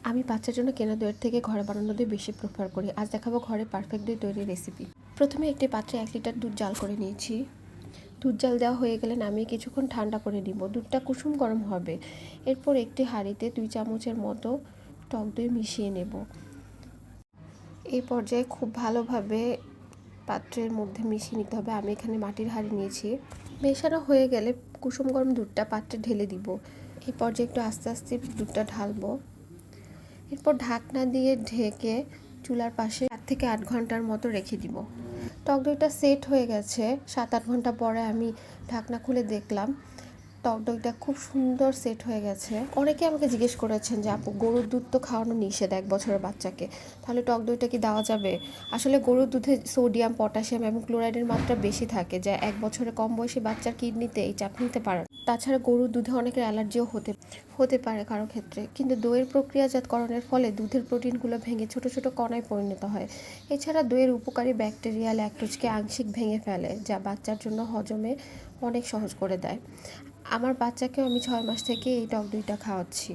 আমি বাচ্চার জন্য কেনা দইয়ের থেকে ঘরে বানানো দই বেশি প্রেফার করি। আজ দেখাবো ঘরে পারফেক্ট দই তৈরির রেসিপি। প্রথমে একটি পাত্রে 1 লিটার দুধ জাল করে নিয়েছি। দুধ জাল দেওয়া হয়ে গেলে নামিয়ে কিছুক্ষণ ঠান্ডা করে নিব। দুধটা কুসুম গরম হবে। এরপর একটি হাঁড়িতে 2 চামচের মতো টক দই মিশিয়ে নেব। এই পর্যায়ে খুব ভালোভাবে পাত্রের মধ্যে মিশিয়ে নিতে হবে। আমি এখানে মাটির হাঁড়ি নিয়েছি। মেশানো হয়ে গেলে কুসুম গরম দুধটা পাত্রে ঢেলে দিব। এই পর্যায়ে একটু আস্তে আস্তে দুধটা ঢালবো। এরপর ঢাকনা দিয়ে ঢেকে চুলার পাশে 7 থেকে 8 ঘন্টার মতো রেখে দিব। টক দইটা সেট হয়ে গেছে। 7-8 ঘন্টা পরে আমি ঢাকনা খুলে দেখলাম টক দইটা খুব সুন্দর সেট হয়ে গেছে। অনেকে আমাকে জিজ্ঞেস করেছেন যে আপু, গরুর দুধ তো খাওয়ানো নিষেধ 1 বছরের বাচ্চাকে, তাহলে টক দইটা কি দেওয়া যাবে? আসলে গরুর দুধে সোডিয়াম, পটাশিয়াম এবং ক্লোরাইডের মাত্রা বেশি থাকে, যা 1 বছরের কম বয়সী বাচ্চার কিডনিতে এই চাপ নিতে পারে। তাছাড়া গরুর দুধে অনেকের অ্যালার্জিও হতে পারে কারো ক্ষেত্রে। কিন্তু দইয়ের প্রক্রিয়াজাতকরণের ফলে দুধের প্রোটিনগুলো ভেঙে ছোট ছোট কণায় পরিণত হয়। এছাড়া দইয়ের উপকারী ব্যাকটেরিয়া ল্যাকটোজকে আংশিক ভেঙে ফেলে, যা বাচ্চার জন্য হজমে অনেক সহজ করে দেয়। আমার বাচ্চাকেও আমি 6 মাস থেকে এই টক দইটা খাওয়াচ্ছি।